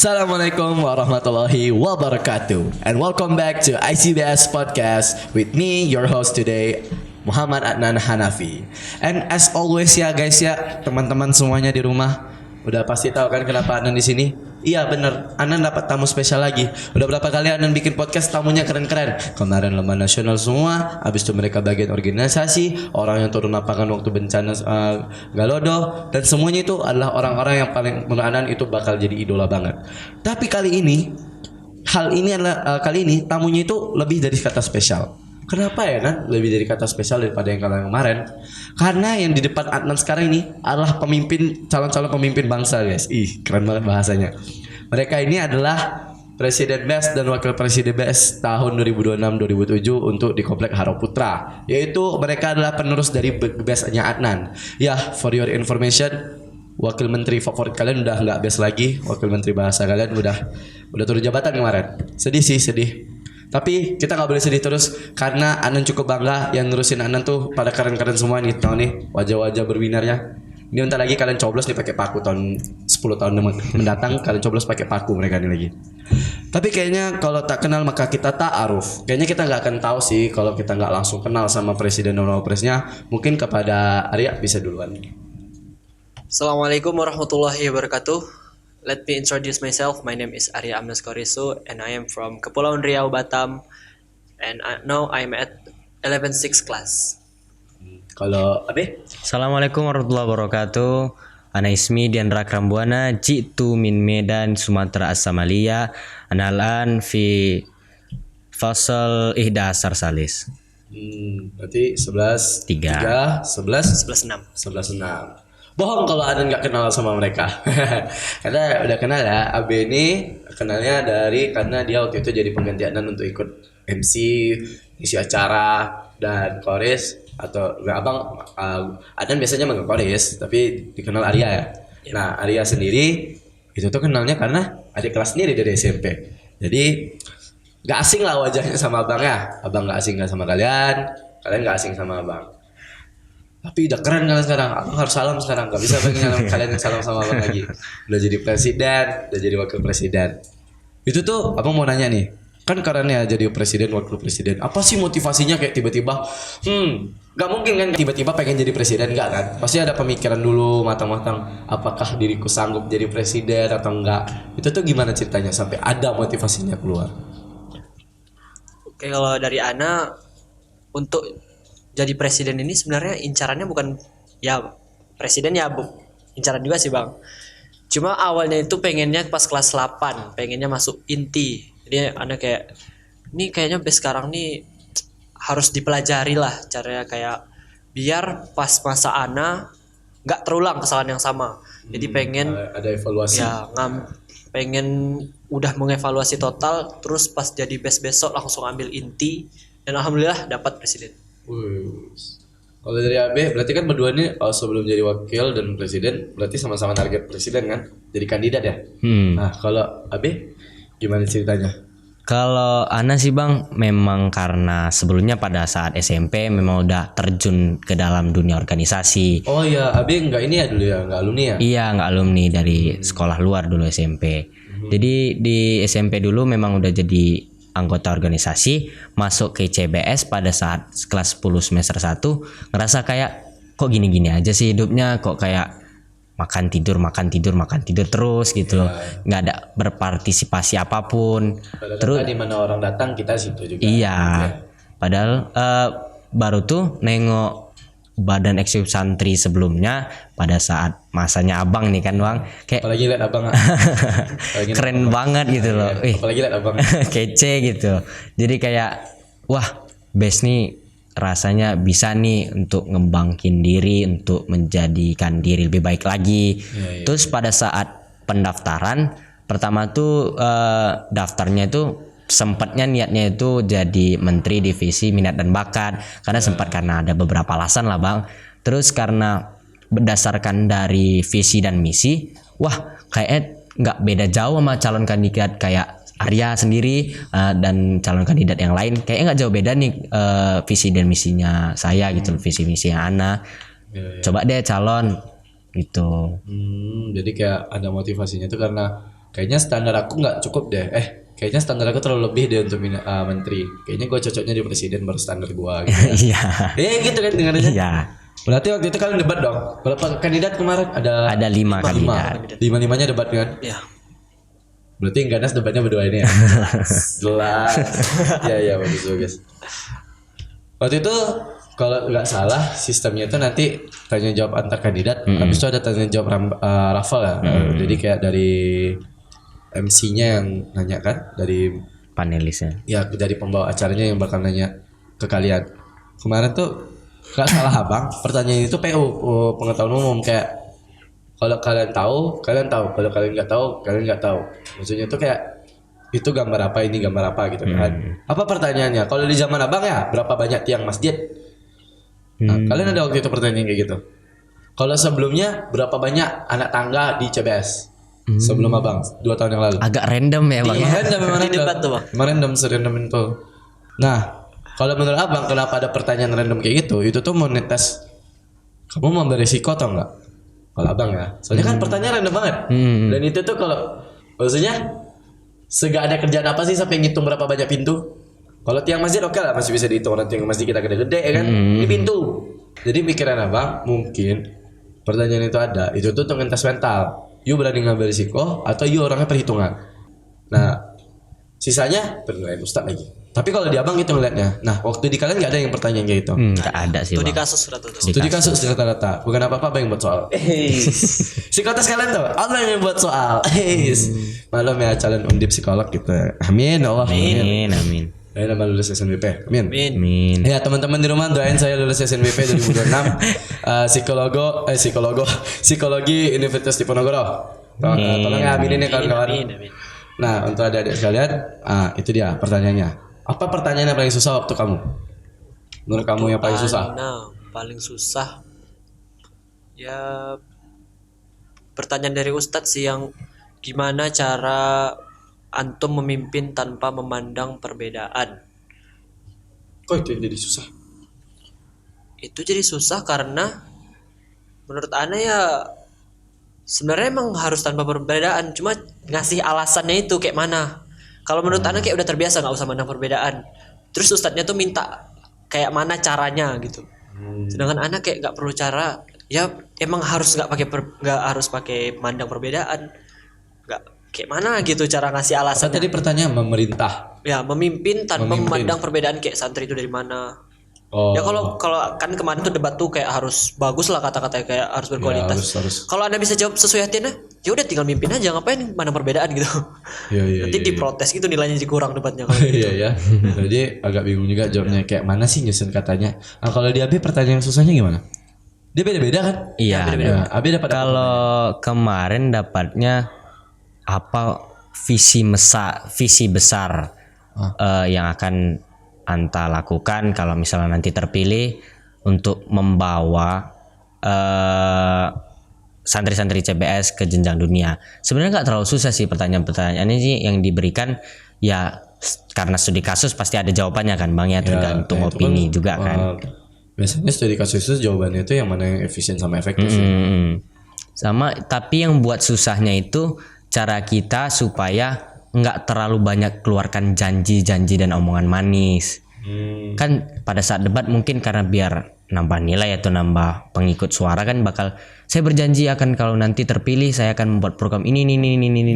Assalamualaikum warahmatullahi wabarakatuh, and welcome back to ICBS Podcast with me, your host today, Muhammad Adnan Hanafi. And as always ya guys ya, teman-teman semuanya di rumah udah pasti tahu kan kenapa Adnan di sini? Iya bener, Adnan dapat tamu spesial lagi. Udah berapa kali Adnan bikin podcast, tamunya keren-keren. Kemarin lomba nasional semua, habis itu mereka bagian organisasi, orang yang turun lapangan waktu bencana Galodo, dan semuanya itu adalah orang-orang yang paling menurut Adnan itu bakal jadi idola banget. Tapi kali ini tamunya itu lebih dari kata spesial. Kenapa ya kan lebih dari kata spesial daripada yang kemarin? Karena yang di depan Adnan sekarang ini adalah calon-calon pemimpin bangsa guys. Ih keren banget bahasanya. Mereka ini adalah Presiden BES dan Wakil Presiden BES tahun 2026-2007 untuk di Komplek Haro Putra. Yaitu mereka adalah penerus dari BES-nya Adnan. Ya, for your information, Wakil Menteri favorit kalian udah nggak BES lagi. Wakil Menteri Bahasa kalian udah turun jabatan kemarin. Sedih. Tapi kita gak boleh sedih terus karena Adnan cukup bangga yang ngurusin Adnan tuh pada keren-keren semua nih. Tahu nih wajah-wajah berwinarnya. Ini bentar lagi kalian coblos nih pakai paku tahun 10 tahun mendatang kalian coblos pakai paku mereka nih lagi. Tapi kayaknya kalau tak kenal maka kita ta'aruf. Kayaknya kita nggak akan tahu sih kalau kita nggak langsung kenal sama presiden dan wapresnya. Mungkin kepada Arya bisa duluan. Assalamualaikum warahmatullahi wabarakatuh. Let me introduce myself. My name is Arya Amneskorisu and I am from Kepulauan Riau, Batam. And now I'm at 11/6 class. Kalau Abe? Assalamualaikum warahmatullahi wabarakatuh. Ana ismi Diandra Krambuana, jitu min Medan, Sumatera As-Samalia. Ana al-an fi fasal ihdasar salis. Berarti 11 3 11 11/6. Bohong kalau Adnan nggak kenal sama mereka. Karena udah kenal ya. Abe ini kenalnya karena dia waktu itu jadi pengganti Adnan untuk ikut MC, isi acara dan koris atau nggak abang. Adnan biasanya manggil koris, tapi dikenal Arya ya. Nah Arya sendiri itu tuh kenalnya karena adik kelas sendiri dari SMP. Jadi nggak asing lah wajahnya sama abang ya. Abang nggak asing sama kalian nggak asing sama abang. Tapi udah keren kalian sekarang. Abang harus salam sekarang. Gak bisa pengen kalian yang salam sama abang lagi. Udah jadi presiden, udah jadi wakil presiden. Itu tuh abang mau nanya nih. Kan karena jadi presiden, wakil presiden. Apa sih motivasinya kayak tiba-tiba? Gak mungkin kan tiba-tiba pengen jadi presiden, enggak kan? Pasti ada pemikiran dulu matang-matang. Apakah diriku sanggup jadi presiden atau enggak? Itu tuh gimana ceritanya sampai ada motivasinya keluar? Oke, kalau dari Ana untuk jadi presiden ini sebenarnya incarannya bukan ya presiden ya incaran juga sih bang. Cuma awalnya itu pengennya pas kelas 8 pengennya masuk inti. Jadi Ana kayak ini kayaknya sekarang nih harus dipelajari lah caranya kayak biar pas masa Ana nggak terulang kesalahan yang sama. Jadi pengen ada evaluasi. Ya pengen udah mengevaluasi total terus pas jadi besok langsung ambil inti dan alhamdulillah dapat presiden. Kalau dari AB berarti kan berdua ini sebelum jadi wakil dan presiden berarti sama-sama target presiden kan, jadi kandidat ya. Nah kalau AB gimana ceritanya? Kalau Ana sih bang, memang karena sebelumnya pada saat SMP memang udah terjun ke dalam dunia organisasi. Oh iya, AB nggak ini ya dulu ya, nggak alumni ya? Iya, nggak alumni dari sekolah luar dulu SMP. Jadi di SMP dulu memang udah jadi anggota organisasi, masuk ke CBS pada saat kelas 10 semester 1 ngerasa kayak kok gini-gini aja sih hidupnya, kok kayak makan tidur terus gitu loh. Nggak ada berpartisipasi apapun. Padahal terus di mana orang datang kita situ juga. Iya. Padahal baru tuh nengok badan eksekutif santri sebelumnya pada saat masanya abang nih kan bang, kayak apalagi lihat abang keren banget gitu loh. Apalagi lihat abang kece gitu. Jadi kayak wah BES nih rasanya bisa nih untuk ngembangkin diri, untuk menjadikan diri lebih baik lagi. Terus pada saat pendaftaran pertama tuh daftarnya itu sempatnya niatnya itu jadi menteri divisi minat dan bakat karena sempat karena ada beberapa alasan lah bang. Terus karena berdasarkan dari visi dan misi, wah kayaknya nggak beda jauh sama calon kandidat kayak Arya sendiri dan calon kandidat yang lain, kayaknya nggak jauh beda nih visi dan misinya saya gitu, visi misinya Ana. Coba deh calon gitu. Jadi kayak ada motivasinya itu karena kayaknya standar aku nggak cukup deh. Kayaknya standar aku terlalu lebih deh untuk menteri. Kayaknya gue cocoknya di presiden baru standar gue. Gitu. Iya. Gitu kan dengarnya. Iya. Berarti waktu itu kalian debat dong. Berapa kandidat kemarin? Ada 5 kandidat. Lima-limanya debat kan? Ya. Berarti yang ganas debatnya berdua ini ya. Jelas. Ya bagus. Waktu itu kalau nggak salah sistemnya itu nanti tanya jawab antar kandidat, habis itu ada tanya jawab raffle ya. Jadi kayak dari MC-nya yang nanya kan, dari Panelisnya. ya dari pembawa acaranya yang bakal nanya ke kalian. Kemarin tuh nggak salah abang, pertanyaan itu PU, pengetahuan umum, kayak kalau kalian tahu, kalian tahu. Kalau kalian nggak tahu, kalian nggak tahu. Maksudnya tuh kayak itu gambar apa, ini gambar apa gitu kan. Apa pertanyaannya? Kalau di zaman abang ya, berapa banyak tiang masjid? Nah, kalian ada waktu itu pertanyaan kayak gitu. Kalau sebelumnya, berapa banyak anak tangga di CBS? Sebelum abang, 2 tahun yang lalu. Agak random ya bang. Memang Di debat tuh, Bang. Random, serandom itu. Nah, kalau menurut abang, kenapa ada pertanyaan random kayak gitu? Itu tuh mau ngetes kamu mau beresiko atau enggak? Kalau abang ya, soalnya kan pertanyaan random banget. Dan itu tuh kalau maksudnya segak ada kerjaan apa sih sampai ngitung berapa banyak pintu? Kalau tiang masjid oke lah, masih bisa dihitung, orang tiang masjid kita gede-gede ya kan? Ini pintu. Jadi pikiran abang mungkin pertanyaan itu ada, itu tuh untuk ngetes mental. You berani ngambil risiko atau you orangnya perhitungan. Nah, sisanya penilaian ustaz lagi. Tapi kalau di abang itu ngeliatnya. Nah, waktu di kalian nggak ada yang pertanyaan kayak gitu. Nggak ada sih Itu di bang. kasus rata tuh. Itu di kasus rata-rata. Bukan apa-apa yang buat soal. Psikotes kalian tuh, apa yang buat soal? Malam ya calon undip psikolog gitu. Amin Allah. Amin. Saya nama lulus SNBP. Amin. Amin. Ya teman-teman di rumah doain saya lulus SNBP 2026. Psikologi Universitas Diponegoro. Tolong ya aminin ya kawan-kawan. Amin. Nah untuk adik-adik sekalian, itu dia pertanyaannya. Apa pertanyaan yang paling susah waktu kamu? Menurut kamu yang paling susah? Nah, paling susah ya pertanyaan dari Ustadz sih, yang gimana cara antum memimpin tanpa memandang perbedaan. Kok itu yang jadi susah? Itu jadi susah karena menurut Ana ya sebenarnya emang harus tanpa perbedaan, cuma ngasih alasannya itu kayak mana. Kalau menurut Ana kayak udah terbiasa nggak usah mandang perbedaan, terus Ustadznya tuh minta kayak mana caranya gitu. Sedangkan Ana kayak nggak perlu cara, ya emang harus nggak harus pakai mandang perbedaan, nggak kayak mana gitu cara ngasih alasan. Tadi pertanyaan memerintah. Ya memimpin tanpa memandang perbedaan, kayak santri itu dari mana. Oh. Ya kalau kan kemarin tuh debat tuh kayak harus bagus lah kata-katanya, kayak harus berkualitas. harus. Kalau Anda bisa jawab sesuai hati Anda, ya udah tinggal mimpin aja, ngapain mana perbedaan gitu. Iya. Nanti diprotes gitu nilainya jadi kurang debatnya kalau gitu. Iya ya. Jadi agak bingung juga jawabnya kayak mana sih nyusun katanya. Nah, kalau di AB pertanyaan susahnya gimana? Dia beda-beda kan? Iya. Ya, AB dapat apa? Kalau kemarin dapatnya apa visi besar yang akan Anta lakukan kalau misalnya nanti terpilih untuk membawa santri-santri CBS ke jenjang dunia. Sebenarnya nggak terlalu susah sih pertanyaan-pertanyaan ini sih yang diberikan, ya karena studi kasus pasti ada jawabannya kan bang ya, tergantung opini juga kan. Biasanya studi kasus itu jawabannya itu yang mana yang efisien sama efektif. Sama, tapi yang buat susahnya itu cara kita supaya nggak terlalu banyak keluarkan janji-janji dan omongan manis. Kan pada saat debat mungkin karena biar nambah nilai atau nambah pengikut suara kan bakal, saya berjanji akan kalau nanti terpilih saya akan membuat program ini.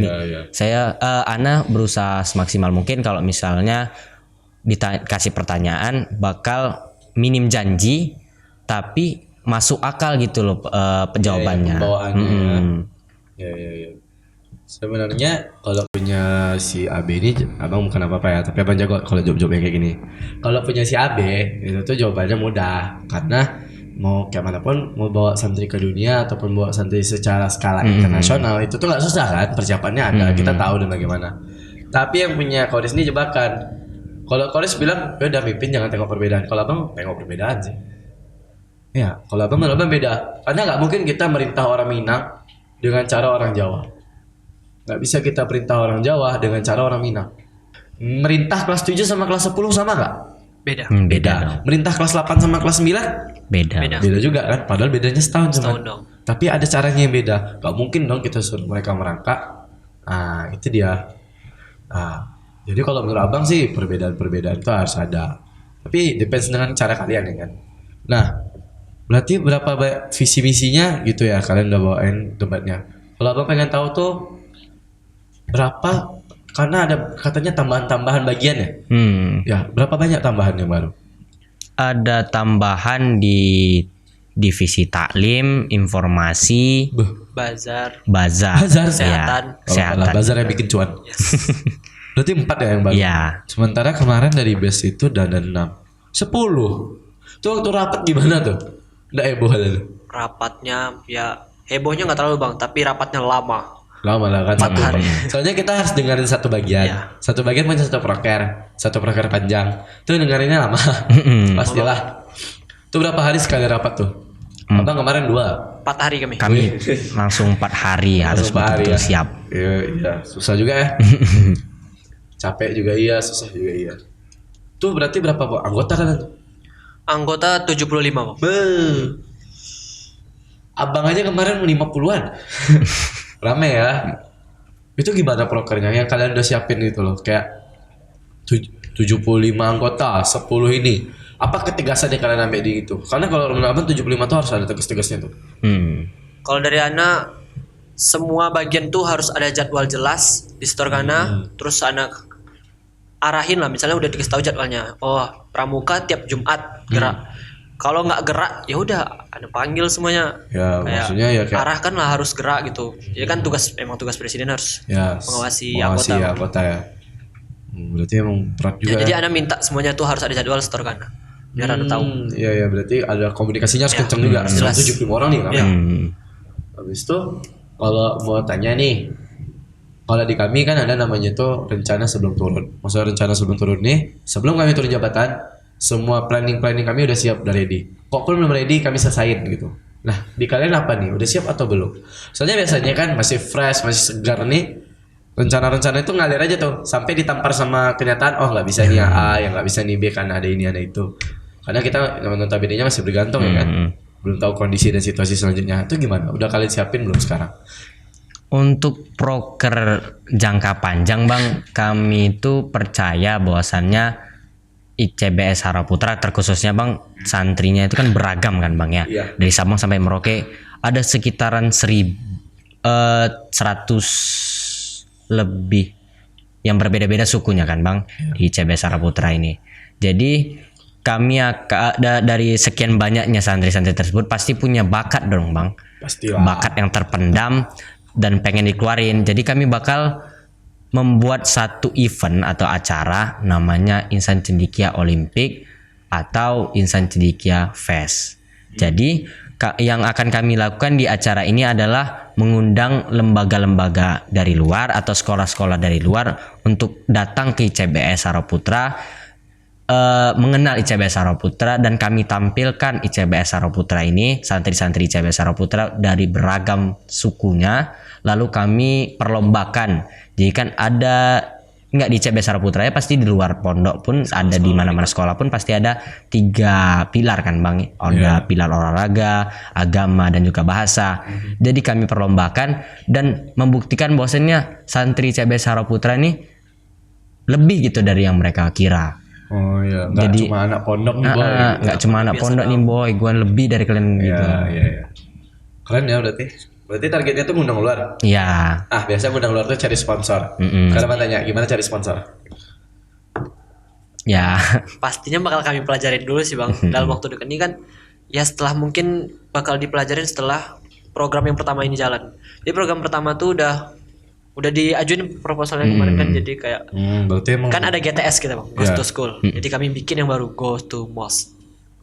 Ya. Saya Ana berusaha semaksimal mungkin kalau misalnya dikasih pertanyaan bakal minim janji tapi masuk akal gitu loh jawabannya. Ya. Sebenarnya kalau punya si AB ini abang bukan apa-apa ya, tapi abang jago kalau jawab-jawabnya kayak gini. Kalau punya si AB itu tuh jawabannya mudah, karena mau kayak manapun, mau bawa santri ke dunia ataupun bawa santri secara skala internasional itu tuh nggak susah kan, persiapannya ada, kita tahu dan bagaimana. Tapi yang punya Koris ini jebakan. Kalau Koris bilang ya udah mimpin jangan tengok perbedaan, kalau abang tengok perbedaan sih. Ya kalau abang beda, karena nggak mungkin kita merintah orang Minang dengan cara orang Jawa. Nggak bisa kita perintah orang Jawa dengan cara orang Minang. Merintah kelas 7 sama kelas 10 sama nggak? Beda. Beda dong. Merintah kelas 8 sama kelas 9? Beda. Beda juga kan? Padahal bedanya setahun Setahun dong. Tapi ada caranya yang beda. Gak mungkin dong kita suruh mereka merangkak Nah, itu dia. Nah, jadi kalau menurut abang sih perbedaan-perbedaan itu harus ada. Tapi depends dengan cara kalian ya kan. Nah, berarti berapa visi misinya gitu ya kalian udah bawain debatnya. Kalau abang pengen tahu tuh berapa, karena ada katanya tambahan-tambahan bagian ya. Ya, berapa banyak tambahan yang baru? Ada tambahan di divisi taklim, informasi, Bazar, bazar, Bazar, kesehatan. kesehatan. Bazar yang bikin cuan. Berarti 4 ya yang baru. Iya. Sementara kemarin dari base itu udah ada 6. 10. Tuh waktu rapat gimana tuh? Nggak heboh ada tuh. Rapatnya ya hebohnya nggak terlalu bang, tapi rapatnya lama. Lama lah kan 1 hari. Soalnya kita harus dengerin satu bagian. Iya. Satu bagian punya satu proker panjang. Tuh dengerinnya lama. Pastilah. Tuh berapa hari sekali rapat tuh? Abang kemarin 2. 4 hari kami. Kami langsung 4 hari harus Langsung 4 hari betul-betul ya. siap. Iya, susah juga ya. Capek juga iya, susah juga iya. Tuh berarti berapa anggota kan? Anggota 75 bang. Abang aja kemarin 50-an. Rame ya. Itu gimana prokernya yang kalian udah siapin itu loh, kayak 75 anggota, 10 ini. Apa ketegasan yang kalian ambil di itu? Karena kalau menurut abang 75 tuh harus ada tegas-tegasnya tuh. Kalau dari Ana semua bagian tuh harus ada jadwal jelas di setor Ana. Terus Ana arahin lah, misalnya udah dikasih tahu jadwalnya. Oh, pramuka tiap Jumat gerak. Kalau nggak gerak ya udah Ana panggil semuanya. Ya, maksudnya ya kayak arahkan lah harus gerak gitu. Jadi kan emang tugas presiden harus ya, mengawasi anggota ya. Berarti emang berat juga. Ya, jadi ya. Ana minta semuanya tuh harus ada jadwal setor Ana. Biar Ana tahu. Iya, berarti ada komunikasinya harus Ya, kenceng juga. jelas. 75 orang nih kan. Ya. Habis itu kalau mau tanya nih, kalau di kami kan ada namanya tuh rencana sebelum turun. Maksudnya rencana sebelum turun nih, sebelum kami turun jabatan, semua planning kami udah siap, udah ready. Kok pun belum ready kami selesain gitu. Nah, di kalian apa nih? Udah siap atau belum? Soalnya biasanya kan masih fresh, masih segar nih. Rencana-rencana itu ngalir aja tuh sampai ditampar sama kenyataan. Oh, nggak bisa nih A, yang nggak bisa nih B karena ada ini ada itu. Karena kita notabene-nya masih bergantung ya kan. Belum tahu kondisi dan situasi selanjutnya. Itu gimana? Udah kalian siapin belum sekarang? Untuk proker jangka panjang bang, kami itu percaya bahwasannya ICBS Haraputra terkhususnya bang, santrinya itu kan beragam kan bang ya. Iya. Dari Sabang sampai Merauke ada sekitaran 100 lebih yang berbeda-beda sukunya kan bang di ICBS Haraputra ini. Jadi kami dari sekian banyaknya santri-santri tersebut pasti punya bakat dong bang. Pastilah. Bakat yang terpendam dan pengen dikeluarin. Jadi kami bakal membuat satu event atau acara namanya Insan Cendekia Olimpik atau Insan Cendekia Fest. Jadi yang akan kami lakukan di acara ini adalah mengundang lembaga-lembaga dari luar atau sekolah-sekolah dari luar untuk datang ke ICBS Haraputra, mengenal ICBS Haraputra, dan kami tampilkan ICBS Haraputra ini, santri-santri ICBS Haraputra dari beragam sukunya, lalu kami perlombakan. Jadi kan ada nggak di ICBS Haraputra ya, pasti di luar pondok pun ada, di mana-mana sekolah pun pasti ada 3 pilar kan bang, ada pilar olahraga, agama, dan juga bahasa. Jadi kami perlombakan dan membuktikan bahwasannya santri ICBS Haraputra ini lebih gitu dari yang mereka kira. Oh iya, nggak Jadi, cuma anak pondok nih boy. Nggak cuma anak pondok nih boy, gue lebih dari kalian gitu. Iya. Keren ya berarti. Berarti targetnya tuh ngundang luar. Iya. Ah, biasa ngundang luar tuh cari sponsor. Karena tanya gimana cari sponsor? Ya. Pastinya bakal kami pelajarin dulu sih bang. Dalam waktu dekat ini kan ya setelah mungkin bakal dipelajarin setelah program yang pertama ini jalan. Jadi program pertama tuh udah diajuin proposalnya kemarin kan, jadi kayak Berarti emang kan ada GTS kita bang, Goes to School. Jadi kami bikin yang baru Go to Mosque.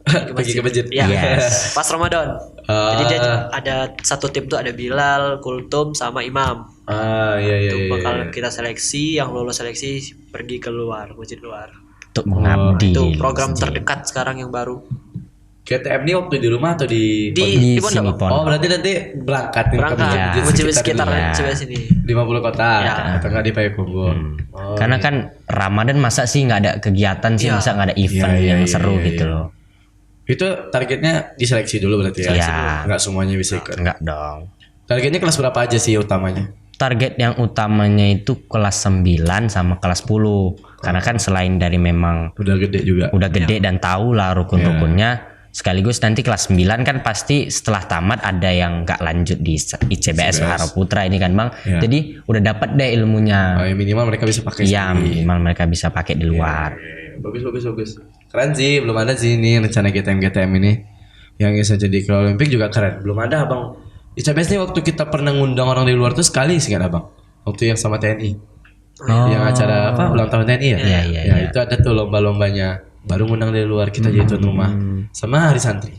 pergi ke masjid. Iya. Yes. Pas Ramadan. Jadi dia ada satu tim tuh ada Bilal, Kultum, sama Imam. Iya. Itu bakal kita seleksi, yang lolos seleksi pergi ke luar, masjid luar. Untuk mengabdi. Itu program terdekat sekarang yang baru. KTM ini waktu di rumah atau di Di Pondok, sini Bang. pondok. Oh, berarti nanti berangkat nih Berangkat ke masjid sekitar dulu. sebelah sini. 50 kota Ya. atau enggak di Payakumbuh. Karena kan Ramadan masa sih nggak ada kegiatan sih, Iya. masa nggak ada event yang seru gitu loh. Itu targetnya diseleksi dulu berarti ya. Iya. Enggak semuanya bisa ikut. Enggak dong. Targetnya kelas berapa aja sih utamanya? target yang utamanya itu kelas 9 sama kelas 10. Karena kan selain dari memang Udah gede juga. udah gede dan tahu lah rukun-rukunnya, sekaligus nanti kelas 9 kan pasti setelah tamat ada yang nggak lanjut di ICBS Mahara Putra ini kan Bang. Ya. Jadi udah dapat deh ilmunya. Ya, minimal mereka bisa pakai Iya, sendiri. minimal mereka bisa pakai di luar. Bagus. Keren sih, belum ada sih ini rencana GTM ini. Yang bisa jadi ke Olimpik juga keren. Belum ada Abang. ICBS nih waktu kita pernah ngundang orang di luar tuh sekali sih kan Abang. Waktu yang sama TNI. Yang acara apa ulang tahun TNI ya? Iya. Ya itu ada tuh lomba-lombanya. Baru ngundang dari luar kita jadi tuan rumah sama hari santri.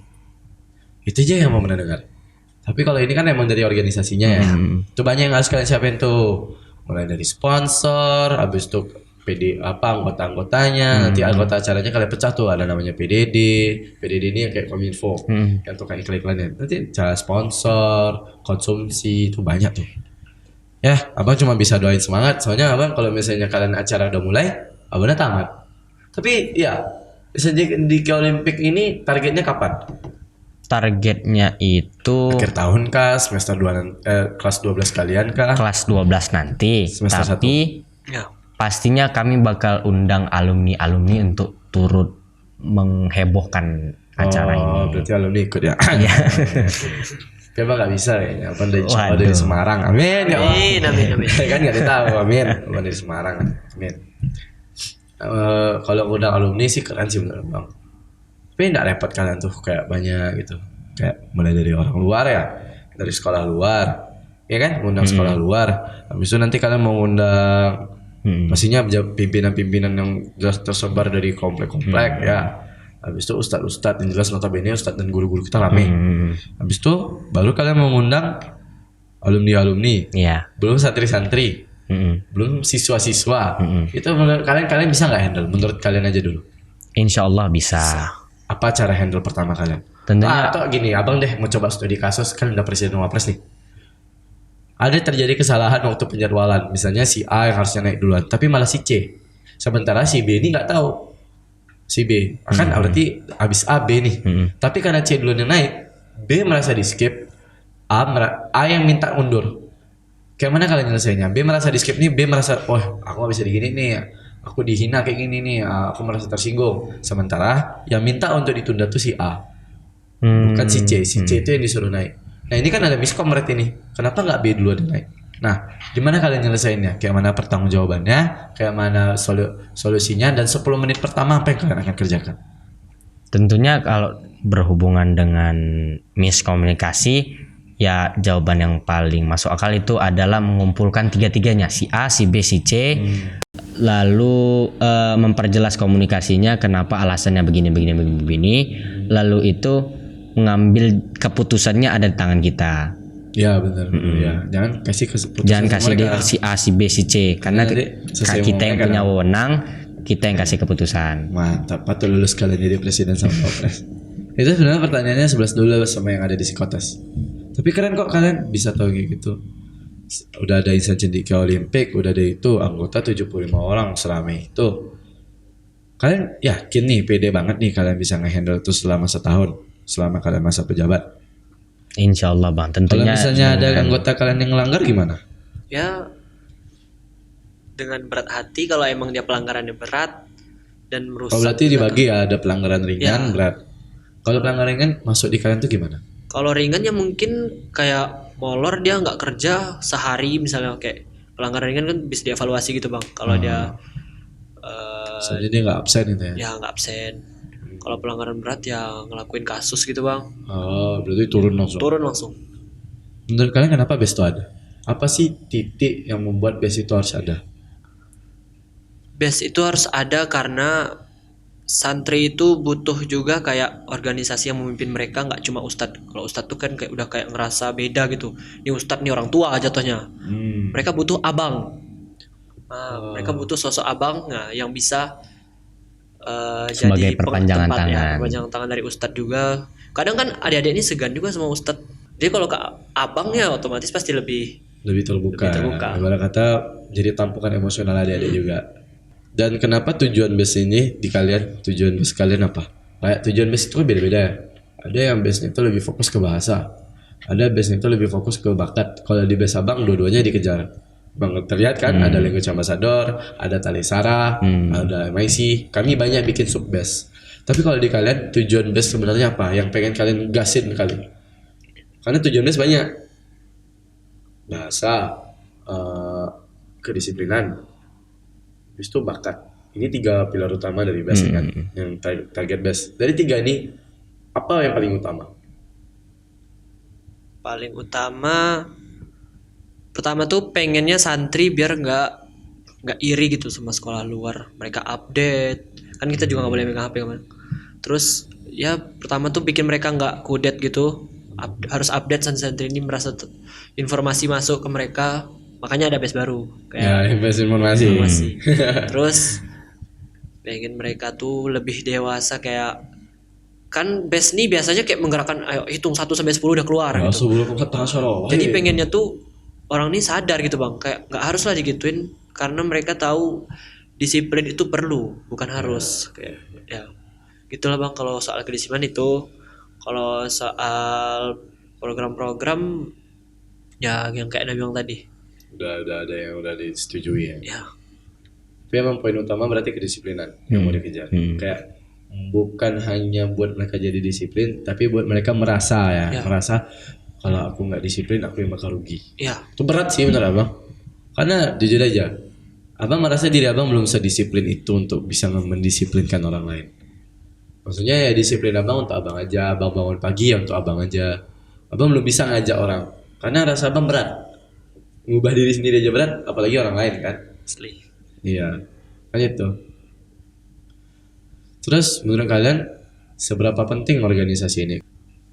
Itu aja yang mau pernah dengar. Tapi kalau ini kan emang dari organisasinya ya. Itu banyak yang harus kalian siapin tuh. Mulai dari sponsor, habis itu PD apa anggota-anggotanya. Nanti anggota acaranya kalian pecah tuh, ada namanya PDD. PDD ini yang kayak Kominfo, yang tuh kayak iklan-iklannya. Nanti cara sponsor, konsumsi itu banyak tuh. Ya, Abang cuma bisa doain semangat. Soalnya Abang kalau misalnya kalian acara udah mulai, Abangnya tamat. Tapi ya, di Olimpik ini targetnya kapan? Targetnya itu Akhir tahun kah? Semester 2 kelas 12 kalian kah? kelas 12 nanti. Semester Tapi Ya. pastinya kami bakal undang alumni-alumni untuk turut menghebohkan acara ini. Oh, berarti alumni ikut ya. Iya. Tapi Abang gak bisa kayaknya. Abang dari Waduh. dari Semarang. Amin ya Allah. Amin. Kan gak tahu. Amin. Abang dari Semarang. Amin. Kalau undang alumni sih keren sih bener Bang. Tapi gak repot kalian tuh kayak banyak gitu. Kayak mulai dari orang luar ya. Dari sekolah luar. Ya kan? Ngundang sekolah luar. Habis itu nanti kalian mau ngundang pastinya pimpinan-pimpinan yang jelas tersebar dari komplek-komplek ya. Habis itu ustadz-ustadz yang jelas notabene ustadz dan guru-guru kita rame. Habis itu baru kalian mau ngundang alumni-alumni. Iya. Belum santri-santri. Belum siswa-siswa. Itu menurut kalian bisa nggak handle? Menurut kalian aja dulu. Insya Allah bisa. Apa cara handle pertama kalian? Tentunya- atau gini, Abang deh mau coba studi kasus kan udah presiden wapres nih. Ada terjadi kesalahan waktu penjadwalan. Misalnya si A yang harusnya naik duluan, tapi malah si C. Sementara si B ini nggak tahu. Si B kan berarti habis A B nih. Tapi karena C duluan yang naik, B merasa di skip, A yang minta mundur. Kayak mana kalian nyelesainnya? B merasa di skip nih, B merasa, oh aku gak bisa digini nih, aku dihina kayak gini nih, aku merasa tersinggung. Sementara yang minta untuk ditunda tuh si A, bukan si C. Si C itu yang disuruh naik. Nah ini kan ada miskom berarti nih. Kenapa nggak B duluan yang naik? Nah, gimana kalian nyelesainnya? Kayak mana pertanggungjawabannya? Kayak mana solusinya? Dan 10 menit pertama apa yang kalian akan kerjakan? Tentunya kalau berhubungan dengan miskomunikasi, ya jawaban yang paling masuk akal itu adalah mengumpulkan tiga-tiganya, si A, si B, si C, lalu memperjelas komunikasinya kenapa alasannya begini, lalu itu mengambil keputusannya ada di tangan kita. Ya benar. Ya, jangan kasih keputusan Jangan kasih mereka. dia si A, si B, si C, karena Nanti sesuai kita mau yang mereka punya kan. wewenang, kita yang kasih keputusan. Mantap, patut lulus kalian jadi presiden sama wapres. Itu sebenarnya pertanyaannya 11 dulu sama yang ada di psikotes. Tapi keren kok kalian bisa tahu kayak gitu. Udah ada insan cendekia Olimpik, udah ada itu anggota 75 orang seramai itu. Kalian yakin nih, pede banget nih kalian bisa ngehandle itu selama setahun, selama kalian masa pejabat. Insya Allah Bang, Kalau tentunya misalnya ada anggota kalian yang melanggar gimana? Ya dengan berat hati kalau emang dia pelanggarannya berat dan Oh merusak. berarti dibagi ya, ada pelanggaran ringan, Ya. berat. Kalau pelanggaran ringan masuk di kalian tuh gimana? Kalau ringan ya mungkin kayak molor, dia nggak kerja sehari misalnya, kayak pelanggaran ringan kan bisa dievaluasi gitu Bang. Kalau dia Soalnya dia nggak absen gitu ya. ya nggak absen. Kalau pelanggaran berat ya ngelakuin kasus gitu Bang. Oh berarti turun langsung. Turun langsung. Menurut kalian kenapa BES itu ada? Apa sih titik yang membuat BES itu harus ada? BES itu harus ada karena santri itu butuh juga kayak organisasi yang memimpin mereka, nggak cuma ustadz. Kalau ustadz tuh kan kayak udah kayak ngerasa beda gitu. Ini ustadz nih orang tua jatuhnya. Mereka butuh abang. Nah, mereka butuh sosok abang, nah yang bisa Sebagai jadi perpanjangan tempat, ya, tangan. perpanjangan tangan dari ustadz juga. Kadang kan adik-adik ini segan juga sama ustadz. Jadi kalau ke abangnya otomatis pasti lebih Lebih terbuka. Ibarat kata jadi tampukan emosional adik-adik juga. Dan kenapa tujuan BES ini di kalian? Tujuan BES kalian apa? Kayak tujuan BES itu kan beda-beda ya. Ada yang BES itu lebih fokus ke bahasa. Ada base itu lebih fokus ke bakat. Kalau di base abang dua-duanya dikejar. Bang terlihat kan ada language ambassador, ada Talisara, ada MIC. Kami banyak bikin sub base. Tapi kalau di kalian tujuan base sebenarnya apa? Yang pengen kalian gasin kali? Karena tujuan base banyak. Bahasa, kedisiplinan, habis itu bakat. Ini 3 pilar utama dari base kan, yang target base. Dari 3 ini apa yang paling utama? Paling utama pertama tuh pengennya santri biar nggak iri gitu sama sekolah luar, mereka update kan, kita juga nggak boleh megang HP kan. Terus ya pertama tuh bikin mereka nggak kudet gitu, harus update, santri ini merasa informasi masuk ke mereka, makanya ada base baru kayak Ya, base informasi. Terus pengen mereka tuh lebih dewasa, kayak kan base nih biasanya kayak menggerakkan ayo hitung 1 sampai 10 udah keluar Oh, gitu. sebelum ke Tasoro. Jadi pengennya tuh orang ini sadar gitu bang, kayak nggak harus lah digituin, karena mereka tahu disiplin itu perlu, bukan harus. Kayak ya gitulah bang kalau soal kedisiplinan itu. Kalau soal program-program ya yang kayak Nabi bilang tadi. Udah ada yang udah disetujui ya. Ya Tapi emang poin utama berarti kedisiplinan yang mau dikejar. Kayak bukan hanya buat mereka jadi disiplin, tapi buat mereka merasa merasa kalau aku nggak disiplin aku yang bakal rugi. ya Itu berat sih bener abang. Karena jujur aja, abang merasa diri abang belum sedisiplin itu untuk bisa mendisiplinkan orang lain. Maksudnya ya disiplin abang untuk abang aja, abang bangun pagi ya untuk abang aja. Abang belum bisa ngajak orang, karena rasa abang berat. Ngubah diri sendiri aja berat, apalagi orang lain kan. asli. Iya, kan itu. Terus menurut kalian seberapa penting organisasi ini?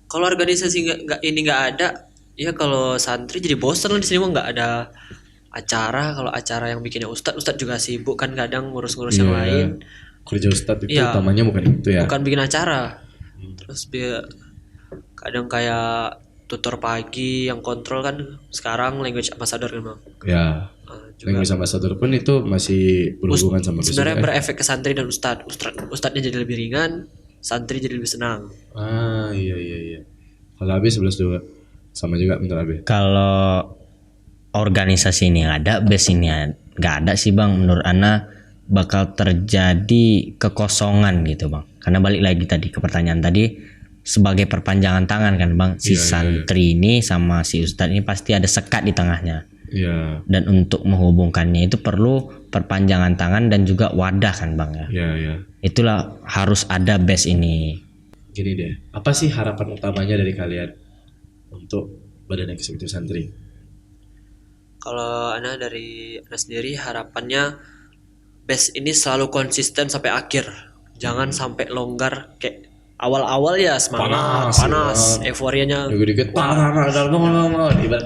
Kalau organisasi nggak ada, ya kalau santri jadi bosan lah di sini mah, nggak ada acara. Kalau acara yang bikinnya ustadz juga sibuk kan, kadang ngurus-ngurus yang lain. Kerja Ustadz itu Iya. utamanya bukan itu ya. Bukan bikin acara. Terus kadang kayak tutor pagi yang kontrol kan sekarang language ambassador kan bang. Ya. Juga Language ambassador pun itu masih berhubungan sama sebenarnya bisnis, berefek ke santri dan ustadznya jadi lebih ringan, santri jadi lebih senang. Iya. Kalau habis 11-2 sama juga menurut Abe. Kalau organisasi ini ada, base ini nggak ada sih bang, menurut Ana bakal terjadi kekosongan gitu bang. Karena balik lagi tadi ke pertanyaan tadi, sebagai perpanjangan tangan kan bang, si santri ini sama si ustadz ini pasti ada sekat di tengahnya. Iya. Dan untuk menghubungkannya itu perlu perpanjangan tangan dan juga wadah kan bang ya. Iya. Itulah harus ada base ini. Gini deh, apa sih harapan utamanya dari kalian untuk Badan Eksekutif Santri? Kalau Ana sendiri harapannya base ini selalu konsisten sampai akhir. Jangan sampai longgar kayak awal-awal ya semangat, panas, euforianya. Dikit-dikit, bangun. Ibarat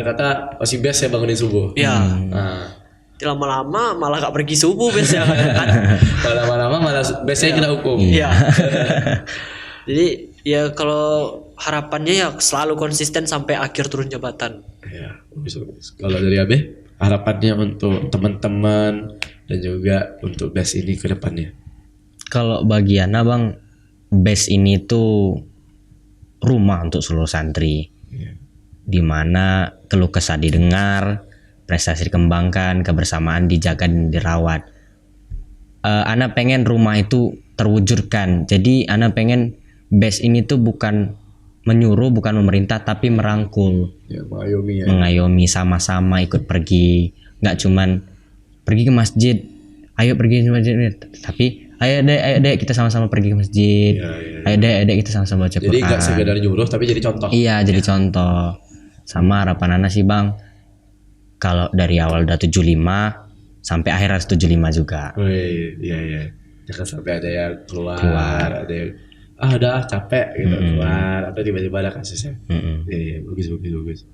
kata masih best ya bangunin subuh. Ya, Nah, lama-lama malah gak pergi subuh base ya kan. lama-lama malah best-nya kena hukum. Iya. Jadi ya kalau harapannya ya selalu konsisten sampai akhir turun jabatan. Ya, bagus. Kalau dari Abe, harapannya untuk teman-teman dan juga untuk best ini ke depannya. Kalau bagi Ana bang, base ini tuh rumah untuk seluruh santri, dimana keluh kesah didengar, prestasi dikembangkan, kebersamaan dijaga dan dirawat. Ana pengen rumah itu terwujudkan. Jadi Ana pengen base ini tuh bukan menyuruh, bukan memerintah, tapi merangkul, Ya, mengayomi ya. mengayomi, sama-sama ikut pergi. Nggak cuman pergi ke masjid, ayo pergi ke masjid, tapi ayo dek kita sama-sama pergi ke masjid. Ayo dek kita sama-sama baca Quran. Jadi gak sekedar nyuruh tapi jadi contoh. Iya, jadi contoh. Sama harapan Ana sih bang, kalau dari awal udah 75 sampai akhir harus 75 juga. Wih, iya. Jangan sampai ada yang keluar. Ada yang udah capek gitu keluar, atau tiba-tiba ada kasusnya. Iya, bagus.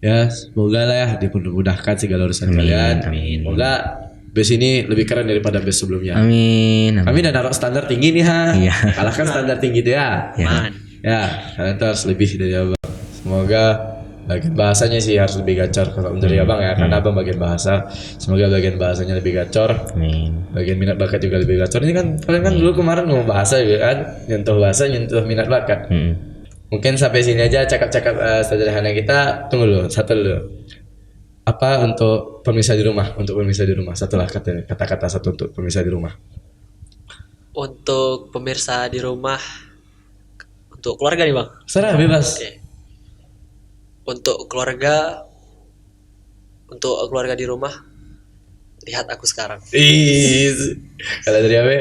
Ya, semoga lah ya dipermudahkan segala urusan kalian. Amin. Semoga base ini lebih keren daripada base sebelumnya. Amin. Kami udah naruh standar tinggi nih ha. Iya. Kalahkan standar tinggi itu ya. Man. Ya, kalian tuh harus lebih dari abang. Semoga bagian bahasanya sih harus lebih gacor kalau dari abang ya, karena abang bagian bahasa. Semoga bagian bahasanya lebih gacor. Amin. Bagian minat bakat juga lebih gacor. Ini kan kalian kan dulu kemarin ngomong bahasa juga kan, nyentuh bahasa, nyentuh minat bakat. Mungkin sampai sini aja cakap-cakap sederhana kita. Tunggu dulu, satu dulu. Apa untuk pemirsa di rumah? Untuk pemirsa di rumah, satulah kata-kata satu untuk pemirsa di rumah. Untuk pemirsa di rumah, untuk keluarga nih bang. Serah bebas. Oke. Untuk keluarga di rumah, lihat aku sekarang. Kalau dari Abe,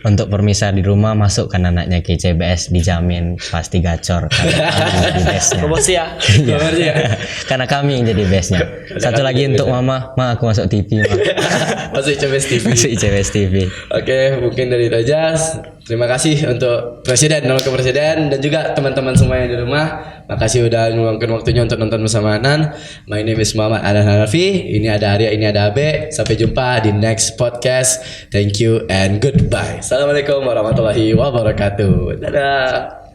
Untuk permisah di rumah, masukkan anaknya ke CBS, dijamin pasti gacor karena kami jadi bestnya. Promosi ya. Iya. ya. Karena kami yang jadi bestnya. Satu lagi untuk mama, aku masuk TV, Ma. Masuk CBS TV. Masuk ICBS TV. Oke, mungkin dari Rajas. Terima kasih untuk Presiden, wakil Presiden, dan juga teman-teman semua yang di rumah. Makasih udah meluangkan waktunya untuk nonton bersama Anan. My name is Muhammad Anan Hanafi. Ini ada Arya, ini ada Abe. Sampai jumpa di next podcast. Thank you and goodbye. Assalamualaikum warahmatullahi wabarakatuh. Dadah.